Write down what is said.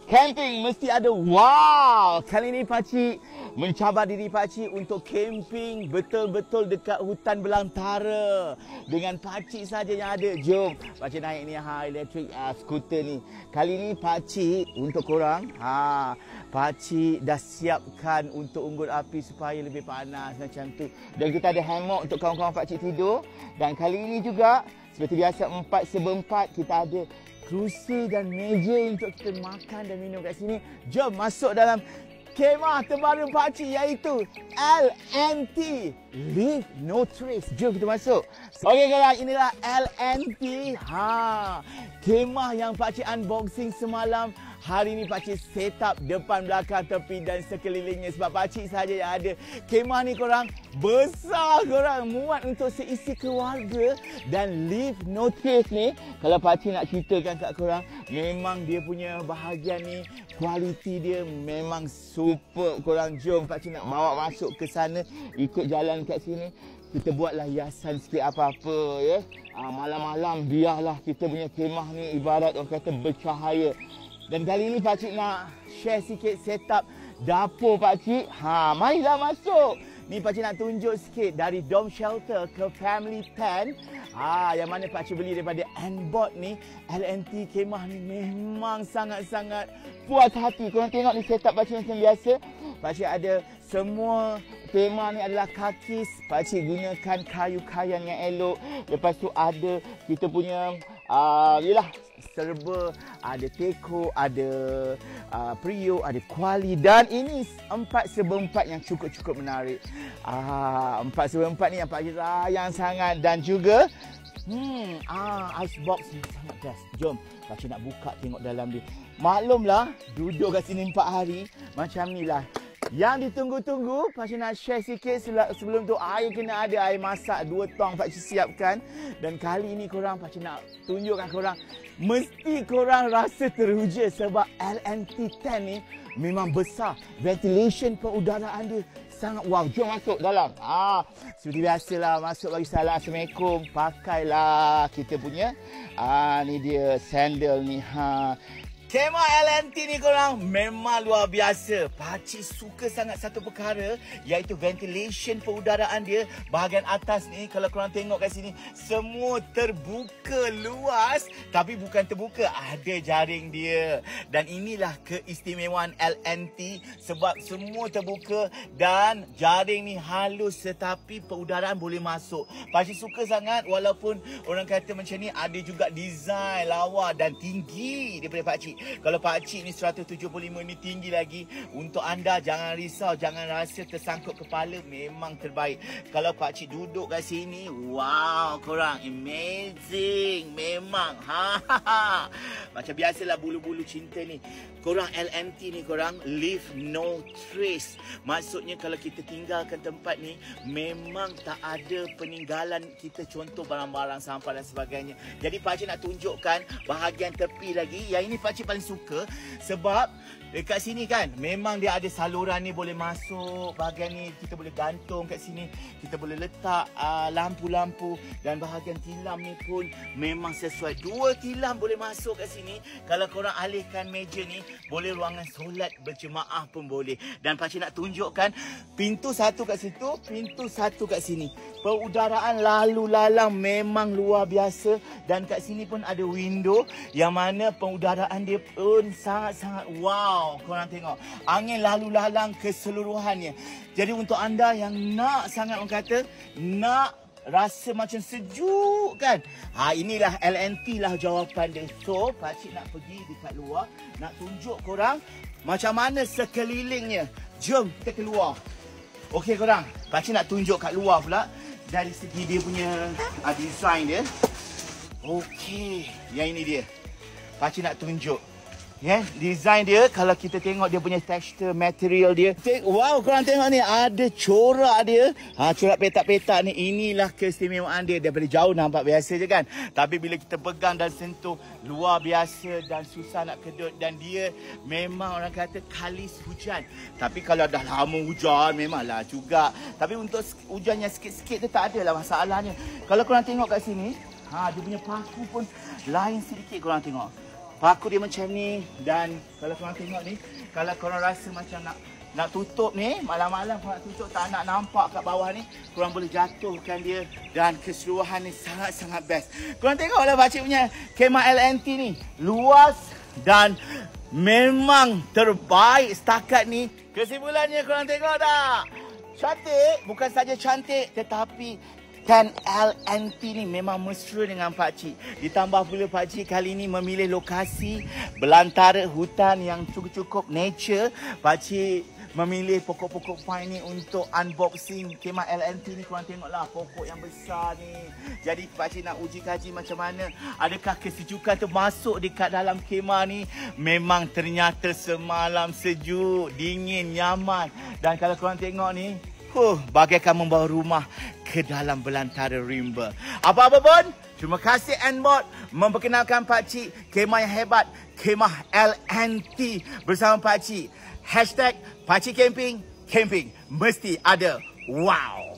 Camping mesti ada wow. Kali ni pakcik mencabar diri pakcik untuk camping betul-betul dekat hutan belantara. Dengan pakcik saja yang ada. Jom pakcik naik ni electric scooter ni. Kali ni pakcik untuk korang, pakcik dah siapkan untuk unggun api supaya lebih panas macam tu. Dan kita ada hammock untuk kawan-kawan pakcik tidur. Dan kali ini juga seperti biasa 4/4 kita ada kerusi dan meja untuk kita makan dan minum kat sini. Jom masuk dalam kemah terbaru pakcik iaitu LNT Leave No Trace. Jom kita masuk. Okey korang, inilah LNT. Kemah yang pakcik unboxing semalam. Hari ni pakcik set up depan, belakang, tepi dan sekelilingnya sebab pakcik saja yang ada. Kemah ni korang besar korang, muat untuk seisi keluarga. Dan Leave No Trace ni, kalau pakcik nak ceritakan kat korang, memang dia punya bahagian ni, kualiti dia memang super korang. Jom pakcik nak bawa masuk ke sana, ikut jalan kat sini. Kita buatlah hiasan sikit apa-apa ya. Malam-malam biarlah kita punya kemah ni ibarat orang kata bercahaya. Dan kali ni pakcik nak share sikit setup dapur pakcik. Marilah masuk. Ni pakcik nak tunjuk sikit dari dome shelter ke family tent. Yang mana pakcik beli daripada N-Bot ni. LNT kemah ni memang sangat-sangat puas hati. Korang tengok ni setup pakcik macam biasa. Pakcik ada semua tema ni adalah kakis. Pakcik gunakan kayu-kayan yang elok. Lepas tu ada kita punya yelah serba, ada teko, ada Prio, ada kuali. Dan ini 4/4 yang cukup-cukup menarik. 4/4 ni yang pakcik sayang sangat. Dan juga ice box ni sangat best. Jom pakcik nak buka tengok dalam dia. Maklumlah duduk kat sini 4 hari macam ni lah. Yang ditunggu-tunggu, pakcik nak share sikit. Sebelum tu air kena ada, air masak 2 tong pakcik siapkan. Dan kali ini korang, pakcik nak tunjukkan korang, mesti korang rasa teruja sebab LNT tent ni memang besar. Ventilation pengudaraan dia sangat wow. Jom masuk dalam. Seperti biasalah, masuk bagi salam Assalamualaikum. Pakailah kita punya ni dia sandal ni. Kemah LNT ni korang memang luar biasa. Pakcik suka sangat satu perkara iaitu ventilation pengudaraan dia. Bahagian atas ni kalau korang tengok kat sini semua terbuka luas. Tapi bukan terbuka, ada jaring dia. Dan inilah keistimewaan LNT sebab semua terbuka dan jaring ni halus tetapi pengudaraan boleh masuk. Pakcik suka sangat walaupun orang kata macam ni ada juga design lawa dan tinggi daripada pakcik. Kalau pakcik ni 175 ni tinggi lagi. Untuk anda jangan risau, jangan rasa tersangkut kepala, memang terbaik. Kalau pakcik duduk kat sini, wow korang, amazing memang. Macam biasalah bulu-bulu cinta ni. Korang LNT ni korang Leave No Trace. Maksudnya kalau kita tinggalkan tempat ni, memang tak ada peninggalan kita, contoh barang-barang sampah dan sebagainya. Jadi pakcik nak tunjukkan bahagian tepi lagi. Yang ini pakcik paling suka sebab dekat sini kan memang dia ada saluran ni boleh masuk. Bahagian ni kita boleh gantung kat sini. Kita boleh letak lampu-lampu. Dan bahagian tilam ni pun memang sesuai. 2 tilam boleh masuk kat sini. Kalau korang alihkan meja ni, boleh ruangan solat berjemaah pun boleh. Dan pakcik nak tunjukkan pintu satu kat situ, pintu satu kat sini. Pengudaraan lalu lalang memang luar biasa. Dan kat sini pun ada window yang mana pengudaraan dia pun sangat-sangat wow. Korang tengok angin lalu lalang keseluruhannya. Jadi untuk anda yang nak sangat, orang kata nak rasa macam sejuk kan, inilah LNT lah jawapan dia. So pakcik nak pergi dekat luar, nak tunjuk korang macam mana sekelilingnya. Jom kita keluar. Okey korang, pakcik nak tunjuk kat luar pula dari segi dia punya design dia. Okey, yang ini dia pakcik nak tunjuk. Design dia, kalau kita tengok dia punya texture material dia. Wow, korang tengok ni ada corak dia. Corak petak-petak ni, inilah keistimewaan dia. Daripada jauh nampak biasa je kan. Tapi bila kita pegang dan sentuh, luar biasa dan susah nak kedut. Dan dia memang orang kata kalis hujan. Tapi kalau dah lama hujan, memanglah juga. Tapi untuk hujan yang sikit-sikit tu tak adalah masalahnya. Kalau korang tengok kat sini, dia punya paku pun lain sedikit korang tengok. Paku dia macam ni. Dan kalau korang tengok ni, kalau korang rasa macam nak tutup ni, malam-malam korang nak tutup tak nak nampak kat bawah ni, korang boleh jatuhkan dia. Dan keseluruhan ni sangat-sangat best. Korang tengoklah pakcik punya kemah LNT ni. Luas dan memang terbaik setakat ni. Kesimpulannya korang tengok tak? Cantik, bukan saja cantik tetapi Ken LNT ni memang mesra dengan pakcik. Ditambah pula pakcik kali ni memilih lokasi belantara hutan yang cukup nature. Pakcik memilih pokok-pokok pine ni untuk unboxing kemah LNT ni. Korang tengoklah pokok yang besar ni. Jadi pakcik nak uji kaji macam mana, adakah kesejukan tu masuk dekat dalam kemah ni. Memang ternyata semalam sejuk, dingin, nyaman. Dan kalau korang tengok ni, bagaikan membawa rumah ke dalam belantara rimba. Apa-apa pun, terima kasih N-Bot memperkenalkan pakcik kemah yang hebat, kemah LNT bersama pakcik. #pakcik camping, camping mesti ada wow.